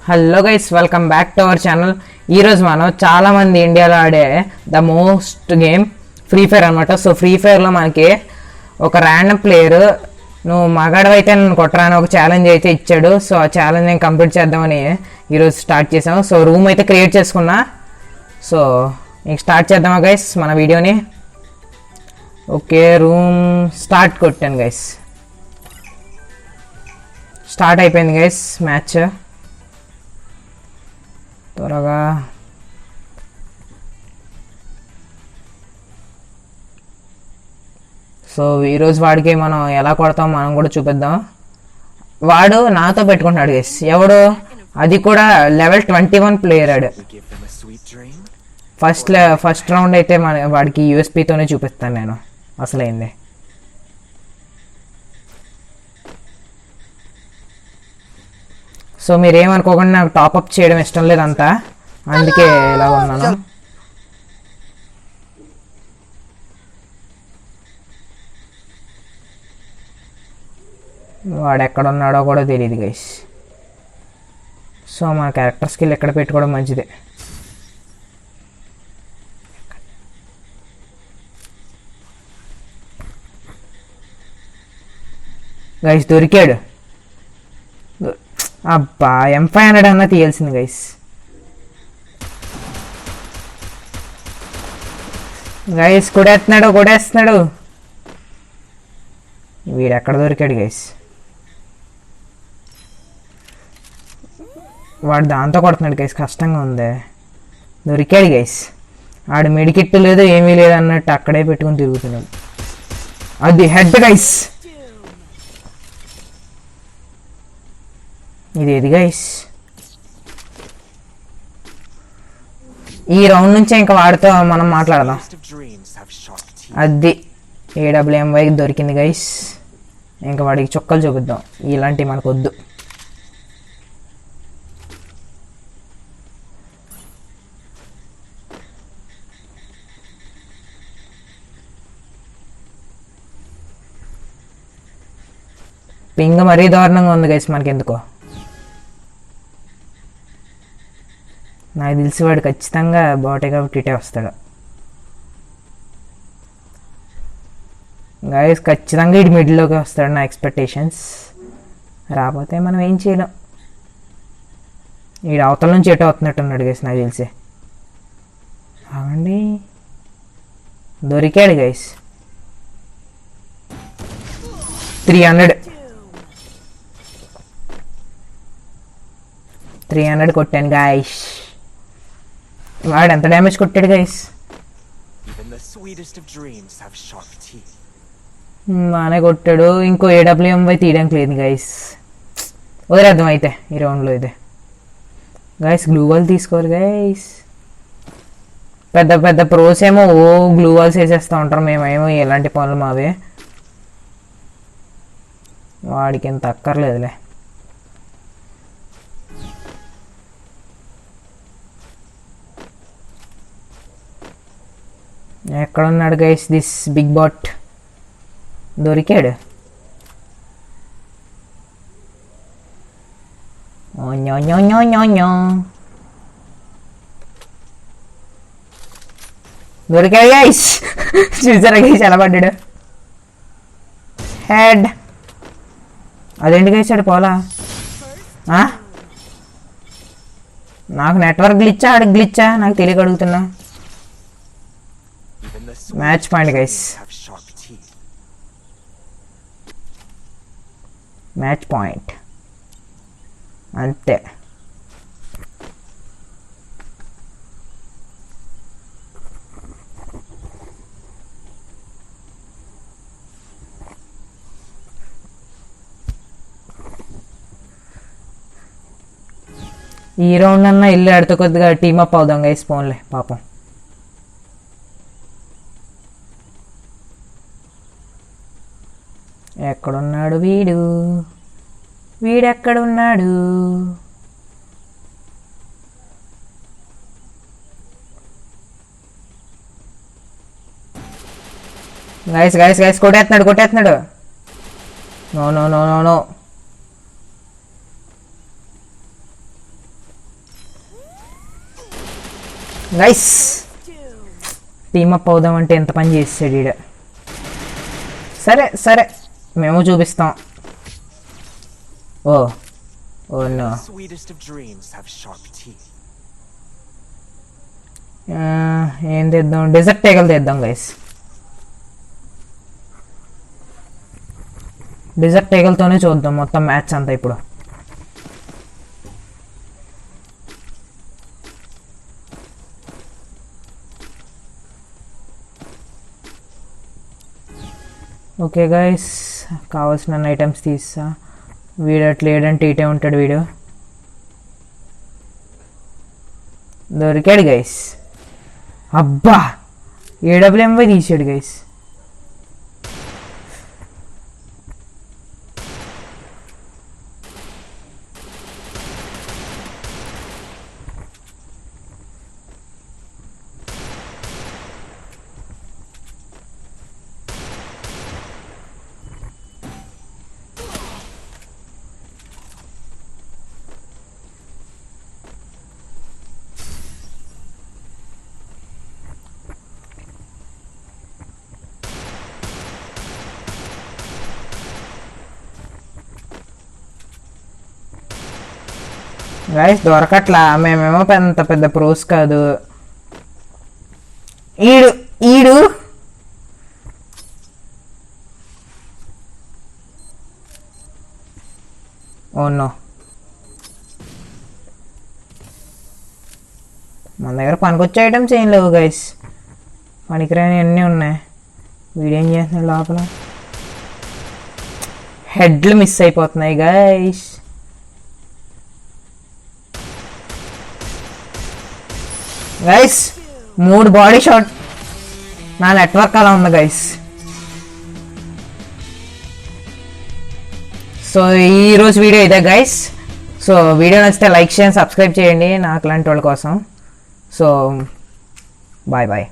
Hello guys, welcome back to our channel. ఈరోజు మనం చాలామంది ఇండియాలో ఆడే the most game free fire అనమాట. సో ఫ్రీ ఫైర్లో మనకి ఒక ర్యాండమ్ ప్లేయర్ నువ్వు మగాడవైతే నన్ను కొట్టరాని ఒక ఛాలెంజ్ అయితే ఇచ్చాడు. సో ఆ ఛాలెంజ్ నేను కంప్లీట్ చేద్దామని ఈరోజు స్టార్ట్ చేసాం. సో రూమ్ అయితే క్రియేట్ చేసుకున్నా. సో ఇంక స్టార్ట్ చేద్దామా గైస్ మన వీడియోని. ఓకే, రూమ్ స్టార్ట్ కొట్టాను గైస్. స్టార్ట్ అయిపోయింది గైస్ మ్యాచ్. త్వరగా సో ఈరోజు వాడికి మనం ఎలా కొడతాం మనం కూడా చూపిద్దాం. వాడు నాతో పెట్టుకుంటున్నాడు గైస్. ఎవడు అది కూడా లెవెల్ 21 ప్లేయర్. ఆడు ఫస్ట్ రౌండ్ అయితే వాడికి యూఎస్పీతోనే చూపిస్తాను నేను అసలైంది. సో మీరేమనుకోకుండా నాకు టాప్అప్ చేయడం ఇష్టం లేదంతా, అందుకే ఇలా ఉన్నాను. వాడు ఎక్కడున్నాడో కూడా తెలియదు గైస్. సో మన క్యారెక్టర్ స్కిల్ ఎక్కడ పెట్టుకోవడం మంచిదే. గైస్ దొరికాడు. అబ్బా, M500 అన్నా తీయాల్సింది గైస్. గైస్ కొడేస్తున్నాడు. వీడు ఎక్కడ దొరికాడు గైస్. వాడు దాంతో కొడుతున్నాడు గైస్. కష్టంగా ఉంది. దొరికాడు గైస్. ఆడు మెడికిట్ లేదు ఏమీ లేదు అన్నట్టు అక్కడే పెట్టుకుని తిరుగుతున్నాడు. అది హెడ్ గైస్. ఇది గైస్. ఈ రౌండ్ నుంచే ఇంకా వాడితో మనం మాట్లాడదాం. అది AWMY దొరికింది గైస్. ఇంకా వాడికి చుక్కలు చూపిద్దాం. ఇలాంటివి మనకు వద్దు. పింగ మరీ దారుణంగా ఉంది గైస్. మనకి ఎందుకో నాకు తెలిసి వాడు ఖచ్చితంగా బాటే కాబట్టి ఇటే వస్తాడు గైస్. ఖచ్చితంగా ఇటు మిడిల్లోకి వస్తాడు నా ఎక్స్పెక్టేషన్స్. రాకపోతే మనం ఏం చేయలేం. ఈడు అవతల నుంచి ఎటో వస్తున్నట్టున్నాడు గైస్ నాకు తెలిసి. అవండి దొరికాడు గైస్. 300 కొట్టాను గైస్. వాడు ఎంత డ్యామేజ్ కొట్టాడు గైస్. బాగానే కొట్టాడు. ఇంకో AWMY తీయడానికి లేదు గైస్. వదిలేద్దాం అయితే ఈ రౌండ్లో. ఇదే గైస్ గ్లూ వాల్ తీసుకోవాలి గైస్. పెద్ద పెద్ద ప్రోస్ ఏమో గ్లూ వాల్స్ వేసేస్తూ ఉంటారు. మేమేమో ఎలాంటి పనులు మావే. వాడికి ఎంత అక్కర్లేదులే. ఎక్కడున్నాడు గైస్ దిస్ బిగ్ బాట్. దొరికాడు. దొరికాడు గైస్. చూసారా గైస్ ఎలా పడ్డాడు. హెడ్. అదేంటి గైస్ ఆడు పోలా. నాకు నెట్వర్క్ గ్లిచ్చా ఆడికి గ్లిచ్చా నాకు తెలియక అడుగుతున్నా. Match point guys. Match point అంతే. ఈ రౌండ్ అన్నా ఇల్లు ఆడితే కొద్దిగా టీమప్ అవుదాం గైస్. పోన్లే పాపం. ఎక్కడున్నాడు వీడెక్కడున్నాడు. గైస్ కొట్టేస్తున్నాడు. నో. గైస్ టీమప్ అవుదామంటే ఎంత పని చేసాడు ఈడ. సరే సరే మేము చూపిస్తాం. ఓ ఓ నో. ఏం తెద్దాం, డెజర్ట్ టేగల్ తెద్దాం గైస్. డెజర్ట్ టేగల్తోనే చూద్దాం మొత్తం మ్యాచ్ అంతా ఇప్పుడు. ఓకే గైస్, కావాల్సిన ఐటమ్స్ తీసా. వీడు అట్లా లేడంటే ఇటే ఉంటాడు వీడు. దొరికాడు గైస్. అబ్బా ఏడబ్ల్యూఎంవై తీసాడు గైస్. గైస్ దొరకట్లా, మేమేమో పెద్ద పెద్ద ప్రోస్ కాదు. ఈడు ఈడు ఓనో, మన దగ్గర పనికొచ్చే ఐటమ్స్ ఏం లేవు గైస్, పనికిరాని అన్నీ ఉన్నాయి. వీడేం చేస్తున్నాడు లోపల? హెడ్లు మిస్ అయిపోతున్నాయి గైస్. Guys 3 body shot. నా నెట్వర్క్ అలా ఉంది గైస్. సో ఈరోజు వీడియో ఇదే గైస్. సో వీడియో నచ్చితే లైక్ చేయండి, సబ్స్క్రైబ్ చేయండి నాకు లాంటి వాళ్ళ కోసం. So bye bye.